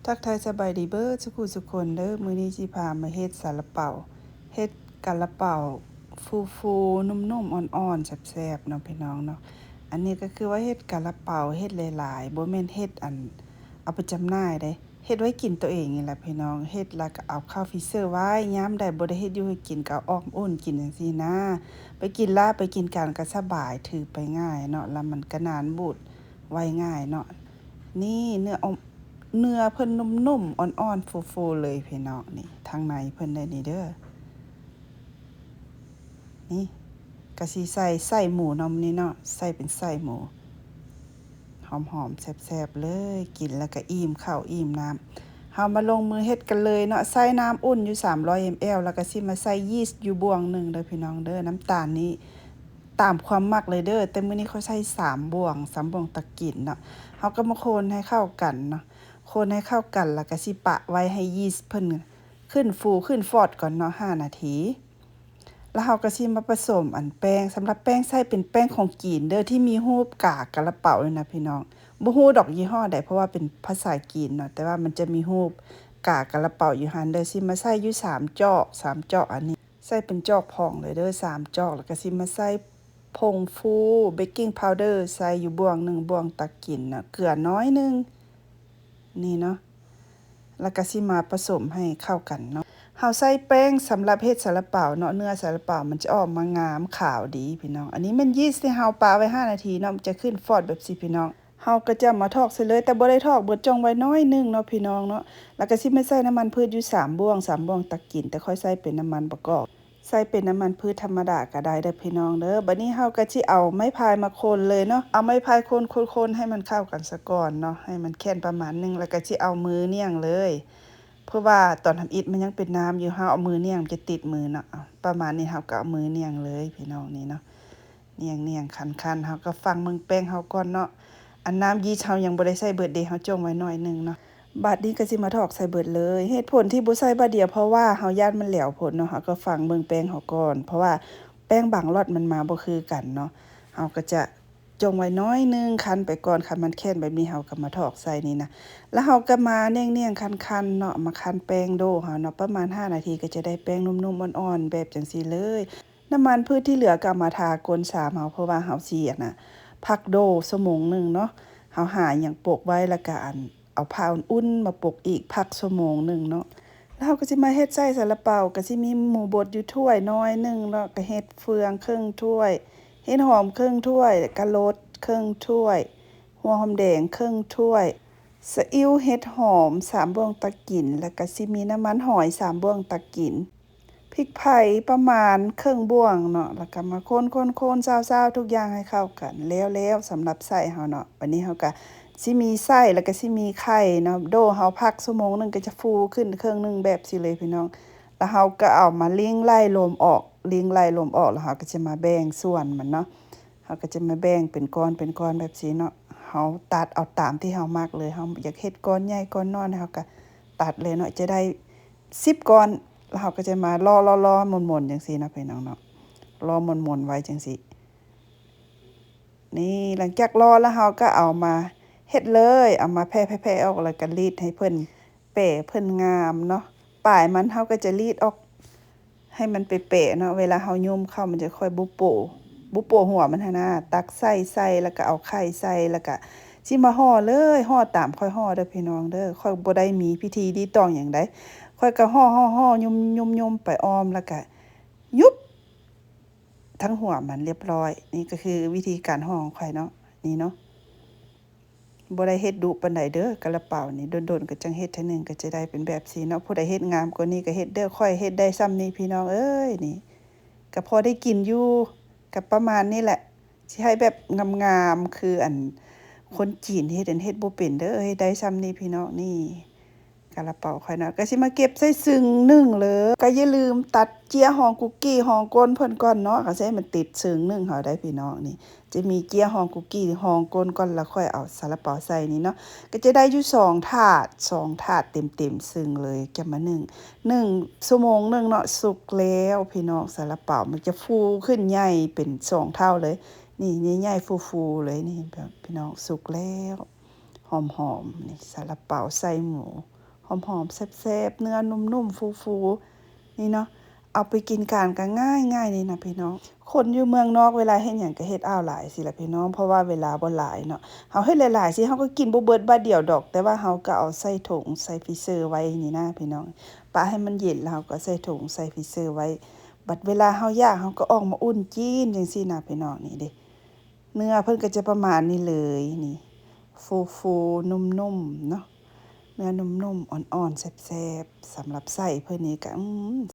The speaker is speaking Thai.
ทักทายสบายดีเบิดสุกคนเด้อมื้อนี้สิพามาเฮ็ดซาลาเปาเฮ็ดกะละเปาฟูๆนุ่มๆอ่อนๆแซ่บๆเนาะพี่น้องเนาะอันนี้ก็คือว่าเฮ็ดกะละเปาเฮ็ดหลายๆบ่แม่นเฮ็ดเอาไปจำหน่ายเด้เฮ็ดไว้กินตัวเองนี่แหละพี่น้องเฮ็ดแล้วก็เอาเข้าฟรีเซอร์ไว้ยามใดบ่ได้เฮ็ดอยู่ให้กินก็เอาออกอุ่นกินจังซี่นะไปกินลาไปกินกันก็สบายถือไปง่ายเนาะแล้วมันก็นานบูดไว้ง่ายเนาะนี่เนื้อเพิ่นนุ่มๆอ่อนๆฟูๆเลยพี่น้องนี่ทางในเพิ่นได้นี่เด้อนี่ก็สิใส่ไส้หมูนำนี่เนาะใส่เป็นไส้หมูหอมๆแซ่บๆเลยกินแล้วก็อิ่มข้าวอิ่มน้ำเฮามาลงมือเฮ็ดกันเลยเนาะใส่น้ำอุ่นอยู่300 ml แล้วก็สิมาใส่ยีสต์อยู่บวงหนึ่งเด้อพี่น้องเด้อน้ำตาลนี้ตามความมักเลยเด้อแต่มื้อนี้เขาใส่3บวงตะกินเนาะเฮาก็มาคนให้เข้ากันเนาะ คนให้เข้ากันแล้วก็สิปะไว้ให้ยีสต์เพิ่นขึ้นฟูขึ้นฟอดก่อนเนาะ5 นาทีแล้วเราก็สิมาผสมแป้งสำหรับแป้งใช้เป็นแป้งของจีนเด้อที่มีรูปกากะละเปาเลยนะพี่น้องบ่ฮู้ดอกยี่ห้อใดเพราะว่าเป็นภาษาจีนเนาะแต่ว่ามันจะมีรูปกากะละเปาอยู่หั่นเด้อสิมาใส่อยู่3จอก3จอกอันนี้ใส่เป็นจอกพองเลยเด้อ3จอกแล้วก็สิมาใส่ผงฟูเบกกิ้งพาวเดอร์ใส่อยู่บวงหนึ่งบวงตักกินน่ะเกลือน้อยนึงนี่เนาะ แล้วก็สิมาผสมให้เข้ากันเนาะเฮาใส่แป้งสำหรับเฮ็ดซาลาเปาเนาะเนื้อซาลาเปามันจะออกมางามขาวดีพี่น้องอันนี้มันยีสต์ที่เฮาปาไว้5 นาทีเนาะมันจะขึ้นฟอดแบบสิพี่น้องเฮาก็จะมาทอกใส่เลยแต่บ่ได้ทอกเบิดจ้องไว้น้อยนึงเนาะพี่น้องเนาะแล้วก็สิมาใส่น้ำมันพืชอยู่3บวงตักกินแต่ค่อยใส่เป็นน้ำมันประกอบใส่เป็นน้ำมันพืชธรรมดาก็ได้เด้อพี่น้องเด้อบัดนี้เฮาก็สิเอาไม้พายมาคนเลยเนาะเอาไม้พายคนๆๆให้มันเข้ากันซะก่อนเนาะให้มันแค่นประมาณนึงแล้วก็สิเอามือเนี่ยงเลยเพราะว่าตอนทำอิฐมันยังเป็นน้ำอยู่เฮาเอามือเนี่ยงมันจะติดมือเนาะประมาณนี้เฮาก็เอามือเนี่ยงเลยพี่น้องนี่เนาะเนี่ยงคันๆเฮาก็ฟังเบิ่งแป้งเฮาก่อนเนาะอันน้ำยีสต์เฮายังบ่ได้ใส่เบิดเดะเฮาจงไว้หน่อยนึงเนาะ บัดนี้ก็สิมาถอกใส่เบิดเลยเหตุผลที่บ่ใส่บัดเดียวเพราะว่าเฮาย้านมันแหลวผลเนาะเฮาก็ฟังเบิ่งแป้งเฮาก่อนเพราะว่าแป้งบางล็อตมันมาบ่คือกันเนาะเฮาก็จะจงไว้น้อยนึงคั้นไปก่อนคันมันแข็งแบบนี้เฮาก็มาถอกใส่นี่นะแล้วเฮาก็มาเนี่ยงๆคันๆเนาะมาคั้นแป้งโดเฮาเนาะประมาณ5 นาทีก็จะได้แป้งนุ่มๆอ่อนๆแบบจังซี่เลยน้ำมันพืชที่เหลือก็มาทากลสามเฮาเพราะว่าเฮาสิน่ะพักโดชั่วโมงนึงเนาะเฮาหาหยังโปะไว้แล้วก็เอาผ้าอุ่นๆมาปกอีกพักชั่วโมงนึงเนาะแล้วเราก็สิมาเฮ็ดไส้ซาลาเปาก็สิมีหมูบดอยู่ถ้วยน้อยนึงเนาะก็เฮ็ดเฟืองครึ่งถ้วยเฮ็ดหอมครึ่งถ้วยกะรดครึ่งถ้วยหัวหอมแดงครึ่งถ้วยซีอิ๊วเห็ดหอม3บ้วงตะกินแล้วก็สิมีน้ำมันหอย3บ้วงตะกินพริกไทยประมาณครึ่งบ้วงเนาะแล้วก็มาคนๆๆซาวๆทุกอย่างให้เข้ากันแล้วสำหรับไส้เฮาเนาะบัดนี้เฮาก็ สิมีไส้แล้วก็สิมีไข่เนาะโดเฮาพักชั่วโมงนึงก็จะฟูขึ้นเครื่องนึงแบบสิเลยพี่น้องแล้วเฮาก็เอามาเลี้ยงไล่ลมออกแล้วเฮาก็จะมาแบ่งส่วนมันเนาะเฮาก็จะมาแบ่งเป็นก้อนแบบนี้เนาะเฮาตัดเอาตามที่เฮามักเลยเฮาอยากเฮ็ดก้อนใหญ่ก้อนน้อยเฮาก็ตัดเลยเนาะจะได้10ก้อนแล้วเฮาก็จะมารอๆๆหมุนๆจังซี่นะพี่น้องเนาะรอหมุนๆไว้จังซี่นี่หลังจากรอแล้วเฮาก็เอามา เฮ็ดเลยเอามาแผ่ๆๆออกแล้วก็รีดให้เพิ่นเป๋เพิ่นงามเนาะปลายมันเฮาก็จะรีดออกให้มันเป๋ๆเนาะเวลาเฮายุ่มเข้ามันจะค่อยบุโปะหัวมันหั่นน่ะตักใส่แล้วก็เอาไข่ใส่แล้วก็สิมาห่อเลยห่อตามค่อยห่อเด้อพี่น้องเด้อค่อยบ่ได้มีพิธีรีตองหยังใดค่อยก็ห่อๆยุมๆไปอ้อมแล้วก็ยุบทั้งหัวมันเรียบร้อยนี่ก็คือวิธีการห่อของข้อยเนาะนี่เนาะ บ่ได้เฮ็ดดุปานใดเด้อกะละเปานี่โดนๆก็จังเฮ็ดเทื่อนึงก็จะได้เป็นแบบนี้เนาะผู้ใดเฮ็ดงามกว่านี้ก็เฮ็ดเด้อข้อยเฮ็ดได้ส่ำนี้พี่น้องเอ้ยนี่ก็พอได้กินอยู่ก็ประมาณนี้แหละสิให้แบบงามๆคือคนจีนเฮ็ดบ่เป็นเด้อเฮ็ดได้ส่ำนี้พี่น้องนี่กะละเปาข้อยเนาะก็สิมาเก็บใส่ซึ้งนึ่งเลยก็อย่าลืมตัดเจียห่อคุกกี้ห่อก้นเพิ่นก่อนเนาะก็สิให้มันติดซึ้งนึ่งเฮาได้พี่น้องนี่ จะมีเกี๊ยห่อคุกกี้ห่อก้นก่อนแล้วค่อยเอาซาลาเปาใส่นี่เนาะก็จะได้อยู่2 ถาดเต็มๆซึ่งเลยจะมานึ่งชั่วโมงนึงเนาะสุกแล้วพี่น้องซาลาเปามันจะฟูขึ้นใหญ่เป็น2 เท่าเลยนี่ใหญ่ๆฟูๆเลยนี่แบบพี่น้องสุกแล้วห หอมๆนี่ซาลาเปาใส่หมูหอมๆแซ่บๆเนื้อนุ่มๆฟูๆนี่เนาะเอาไปกินกันก็ง่ายๆนี่นะพี่น้องคนอยู่เมืองนอกเวลาเฮ็ดหยังก็เฮ็ดอ้าวหลายสิล่ะพี่น้องเพราะว่าเวลาบ่หลายเนาะเฮาเฮ็ดหลายๆสิเฮาก็กินบ่เบิดบัดเดียวดอกแต่ว่าเฮาก็เอาใส่ถุงใส่ฟรีเซอร์ไว้นี่นะพี่น้องปาให้มันเย็นแล้วเฮาก็ใส่ถุงใส่ฟรีเซอร์ไว้บัดเวลาเฮาอยากเฮาก็ออกมาอุ่นกินจังซี่นะพี่น้องนี่เด้เนื้อเพิ่นก็จะประมาณนี้เลยนี่ฟูๆนุ่มๆเนาะเนื้อนุ่มๆอ่อนๆแซ่บๆสำหรับไส้เพิ่นนี่ก็